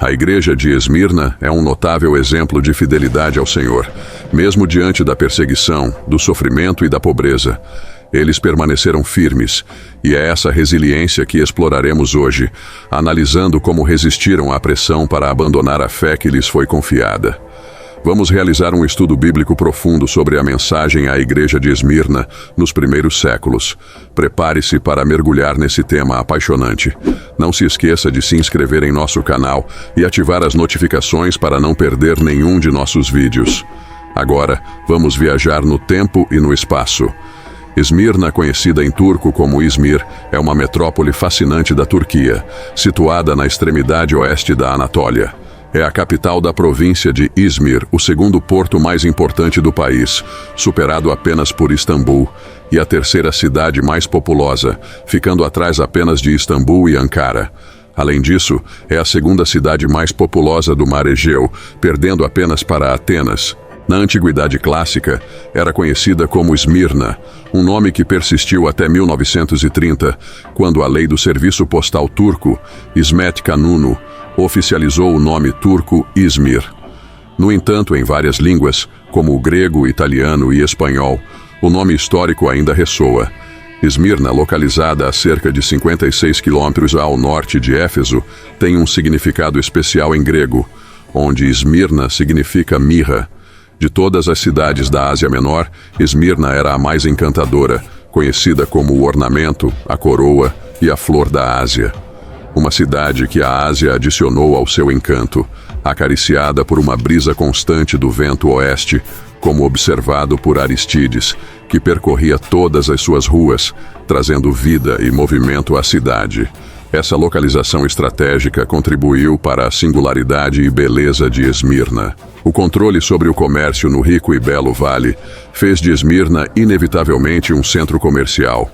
A igreja de Esmirna é um notável exemplo de fidelidade ao Senhor, mesmo diante da perseguição, do sofrimento e da pobreza. Eles permaneceram firmes, e é essa resiliência que exploraremos hoje, analisando como resistiram à pressão para abandonar a fé que lhes foi confiada. Vamos realizar um estudo bíblico profundo sobre a mensagem à igreja de Esmirna nos primeiros séculos. Prepare-se para mergulhar nesse tema apaixonante. Não se esqueça de se inscrever em nosso canal e ativar as notificações para não perder nenhum de nossos vídeos. Agora, vamos viajar no tempo e no espaço. Esmirna, conhecida em turco como Izmir, é uma metrópole fascinante da Turquia, situada na extremidade oeste da Anatólia. É a capital da província de Izmir, o segundo porto mais importante do país, superado apenas por Istambul, e a terceira cidade mais populosa, ficando atrás apenas de Istambul e Ankara. Além disso, é a segunda cidade mais populosa do Mar Egeu, perdendo apenas para Atenas. Na Antiguidade Clássica, era conhecida como Esmirna, um nome que persistiu até 1930, quando a lei do serviço postal turco, Hizmet Kanunu, oficializou o nome turco Izmir. No entanto, em várias línguas, como o grego, italiano e espanhol, o nome histórico ainda ressoa. Esmirna, localizada a cerca de 56 quilômetros ao norte de Éfeso, tem um significado especial em grego, onde Esmirna significa mirra. De todas as cidades da Ásia Menor, Esmirna era a mais encantadora, conhecida como o ornamento, a coroa e a flor da Ásia. Uma cidade que a Ásia adicionou ao seu encanto, acariciada por uma brisa constante do vento oeste, como observado por Aristides, que percorria todas as suas ruas, trazendo vida e movimento à cidade. Essa localização estratégica contribuiu para a singularidade e beleza de Esmirna. O controle sobre o comércio no rico e belo vale fez de Esmirna inevitavelmente um centro comercial.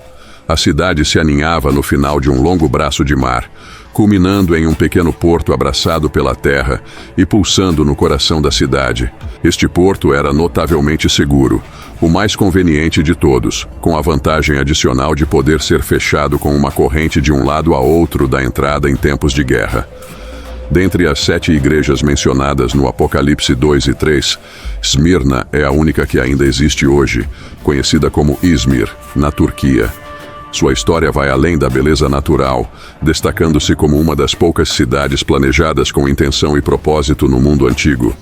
A cidade se aninhava no final de um longo braço de mar, culminando em um pequeno porto abraçado pela terra e pulsando no coração da cidade. Este porto era notavelmente seguro, o mais conveniente de todos, com a vantagem adicional de poder ser fechado com uma corrente de um lado a outro da entrada em tempos de guerra. Dentre as 7 igrejas mencionadas no Apocalipse 2 e 3, Esmirna é a única que ainda existe hoje, conhecida como Izmir, na Turquia. Sua história vai além da beleza natural, destacando-se como uma das poucas cidades planejadas com intenção e propósito no mundo antigo.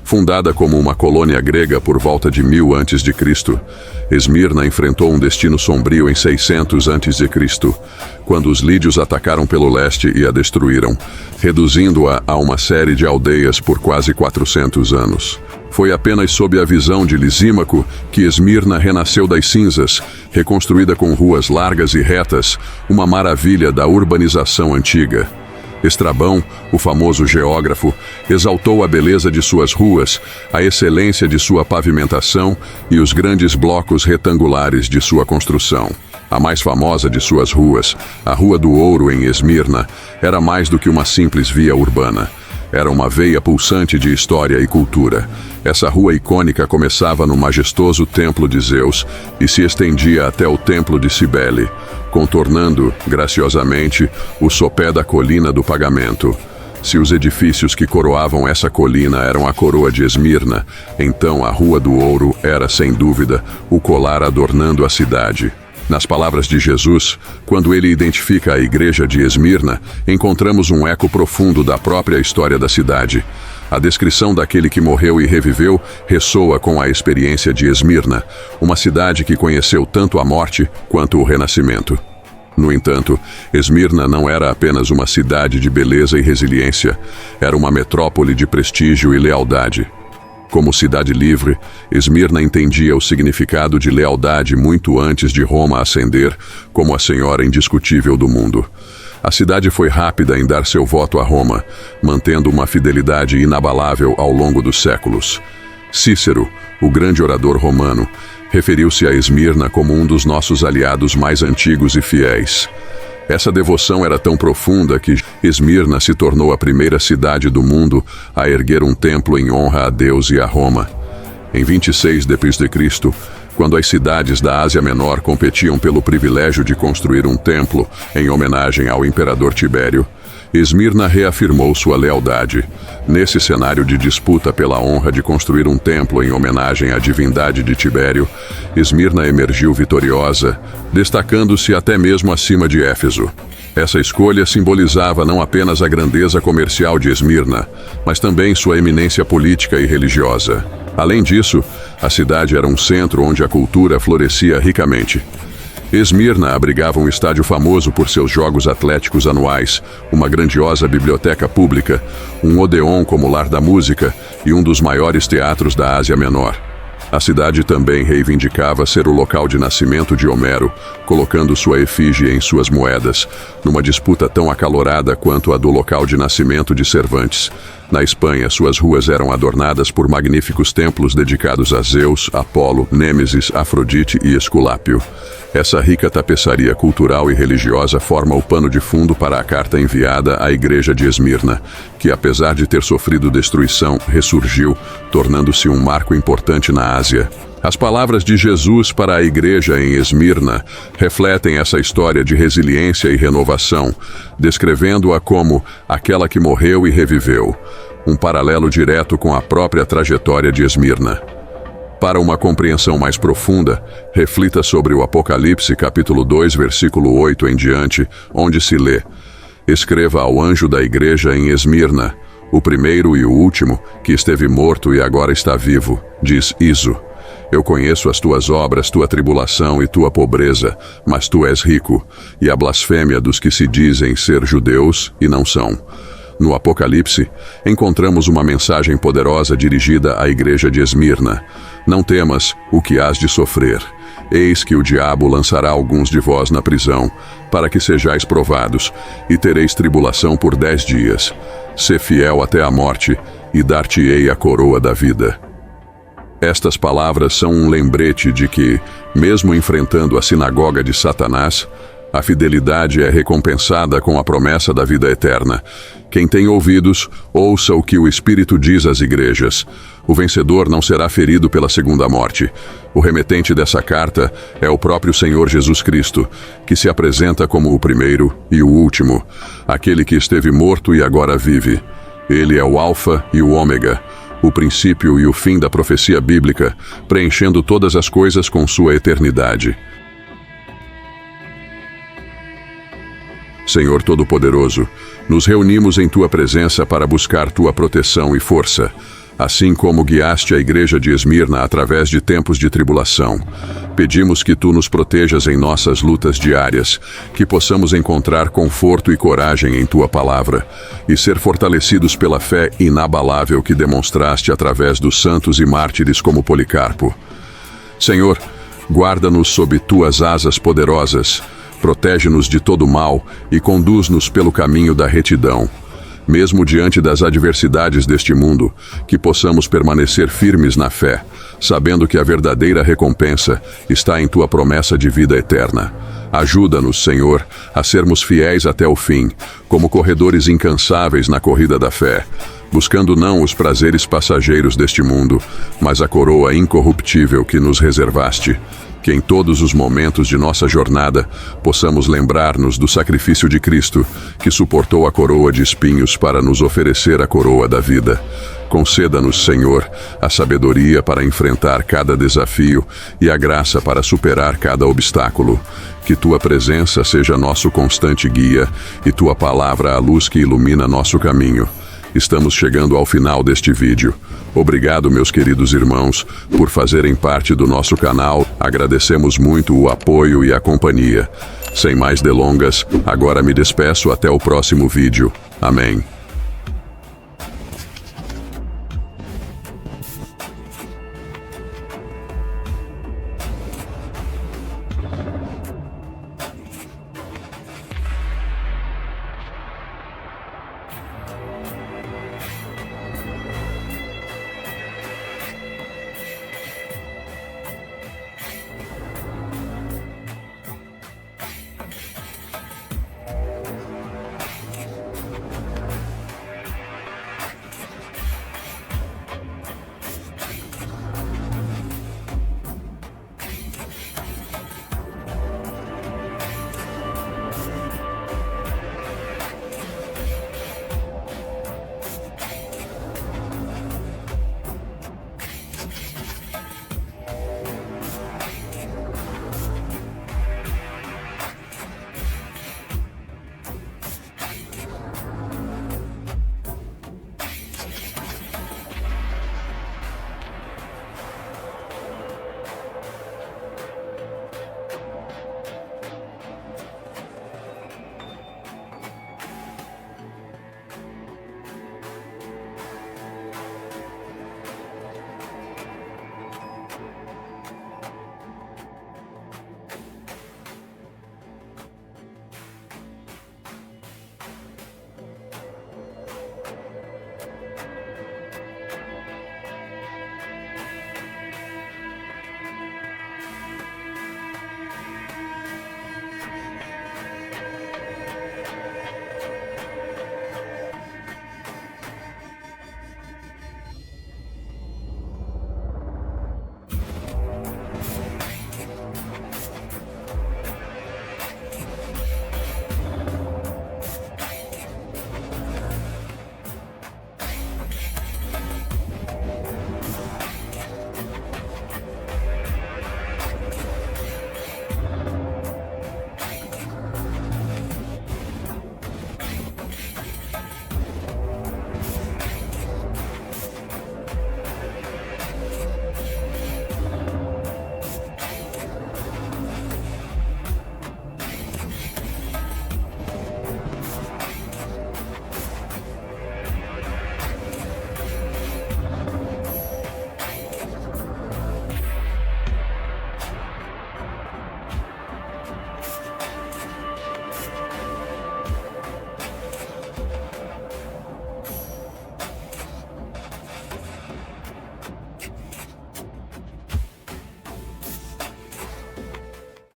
Fundada como uma colônia grega por volta de 1000 a.C., Esmirna enfrentou um destino sombrio em 600 a.C., quando os lídios atacaram pelo leste e a destruíram, reduzindo-a a uma série de aldeias por quase 400 anos. Foi apenas sob a visão de Lisímaco que Esmirna renasceu das cinzas, reconstruída com ruas largas e retas, uma maravilha da urbanização antiga. Estrabão, o famoso geógrafo, exaltou a beleza de suas ruas, a excelência de sua pavimentação e os grandes blocos retangulares de sua construção. A mais famosa de suas ruas, a Rua do Ouro em Esmirna, era mais do que uma simples via urbana. Era uma veia pulsante de história e cultura. Essa rua icônica começava no majestoso Templo de Zeus e se estendia até o Templo de Cibele, contornando, graciosamente, o sopé da colina do pagamento. Se os edifícios que coroavam essa colina eram a coroa de Esmirna, então a Rua do Ouro era, sem dúvida, o colar adornando a cidade. Nas palavras de Jesus, quando ele identifica a igreja de Esmirna, encontramos um eco profundo da própria história da cidade. A descrição daquele que morreu e reviveu ressoa com a experiência de Esmirna, uma cidade que conheceu tanto a morte quanto o renascimento. No entanto, Esmirna não era apenas uma cidade de beleza e resiliência, era uma metrópole de prestígio e lealdade. Como cidade livre, Esmirna entendia o significado de lealdade muito antes de Roma ascender como a senhora indiscutível do mundo. A cidade foi rápida em dar seu voto a Roma, mantendo uma fidelidade inabalável ao longo dos séculos. Cícero, o grande orador romano, referiu-se a Esmirna como um dos nossos aliados mais antigos e fiéis. Essa devoção era tão profunda que Esmirna se tornou a primeira cidade do mundo a erguer um templo em honra a Deus e a Roma. Em 26 d.C., quando as cidades da Ásia Menor competiam pelo privilégio de construir um templo em homenagem ao imperador Tibério, Esmirna reafirmou sua lealdade. Nesse cenário de disputa pela honra de construir um templo em homenagem à divindade de Tibério, Esmirna emergiu vitoriosa, destacando-se até mesmo acima de Éfeso. Essa escolha simbolizava não apenas a grandeza comercial de Esmirna, mas também sua eminência política e religiosa. Além disso, a cidade era um centro onde a cultura florescia ricamente. Esmirna abrigava um estádio famoso por seus jogos atléticos anuais, uma grandiosa biblioteca pública, um odeon como lar da música e um dos maiores teatros da Ásia Menor. A cidade também reivindicava ser o local de nascimento de Homero, colocando sua efígie em suas moedas, numa disputa tão acalorada quanto a do local de nascimento de Cervantes. Na Espanha, suas ruas eram adornadas por magníficos templos dedicados a Zeus, Apolo, Nêmesis, Afrodite e Esculápio. Essa rica tapeçaria cultural e religiosa forma o pano de fundo para a carta enviada à igreja de Esmirna, que, apesar de ter sofrido destruição, ressurgiu, tornando-se um marco importante na Ásia. As palavras de Jesus para a igreja em Esmirna refletem essa história de resiliência e renovação, descrevendo-a como aquela que morreu e reviveu, um paralelo direto com a própria trajetória de Esmirna. Para uma compreensão mais profunda, reflita sobre o Apocalipse capítulo 2, versículo 8 em diante, onde se lê: Escreva ao anjo da igreja em Esmirna, o primeiro e o último, que esteve morto e agora está vivo, diz Iso. Eu conheço as tuas obras, tua tribulação e tua pobreza, mas tu és rico, e a blasfêmia dos que se dizem ser judeus e não são. No Apocalipse, encontramos uma mensagem poderosa dirigida à igreja de Esmirna. Não temas o que hás de sofrer. Eis que o diabo lançará alguns de vós na prisão, para que sejais provados, e tereis tribulação por 10 dias. Sê fiel até a morte, e dar-te-ei a coroa da vida. Estas palavras são um lembrete de que, mesmo enfrentando a sinagoga de Satanás, a fidelidade é recompensada com a promessa da vida eterna. Quem tem ouvidos, ouça o que o Espírito diz às igrejas. O vencedor não será ferido pela segunda morte. O remetente dessa carta é o próprio Senhor Jesus Cristo, que se apresenta como o primeiro e o último, aquele que esteve morto e agora vive. Ele é o Alfa e o Ômega, o princípio e o fim da profecia bíblica, preenchendo todas as coisas com sua eternidade. Senhor Todo-Poderoso, nos reunimos em Tua presença para buscar Tua proteção e força, assim como guiaste a igreja de Esmirna através de tempos de tribulação. Pedimos que Tu nos protejas em nossas lutas diárias, que possamos encontrar conforto e coragem em Tua palavra, e ser fortalecidos pela fé inabalável que demonstraste através dos santos e mártires como Policarpo. Senhor, guarda-nos sob Tuas asas poderosas, protege-nos de todo mal e conduz-nos pelo caminho da retidão. Mesmo diante das adversidades deste mundo, que possamos permanecer firmes na fé, sabendo que a verdadeira recompensa está em Tua promessa de vida eterna. Ajuda-nos, Senhor, a sermos fiéis até o fim, como corredores incansáveis na corrida da fé, buscando não os prazeres passageiros deste mundo, mas a coroa incorruptível que nos reservaste. Que em todos os momentos de nossa jornada possamos lembrar-nos do sacrifício de Cristo, que suportou a coroa de espinhos para nos oferecer a coroa da vida. Conceda-nos, Senhor, a sabedoria para enfrentar cada desafio e a graça para superar cada obstáculo. Que Tua presença seja nosso constante guia e Tua palavra a luz que ilumina nosso caminho. Estamos chegando ao final deste vídeo. Obrigado, meus queridos irmãos, por fazerem parte do nosso canal. Agradecemos muito o apoio e a companhia. Sem mais delongas, agora me despeço até o próximo vídeo. Amém.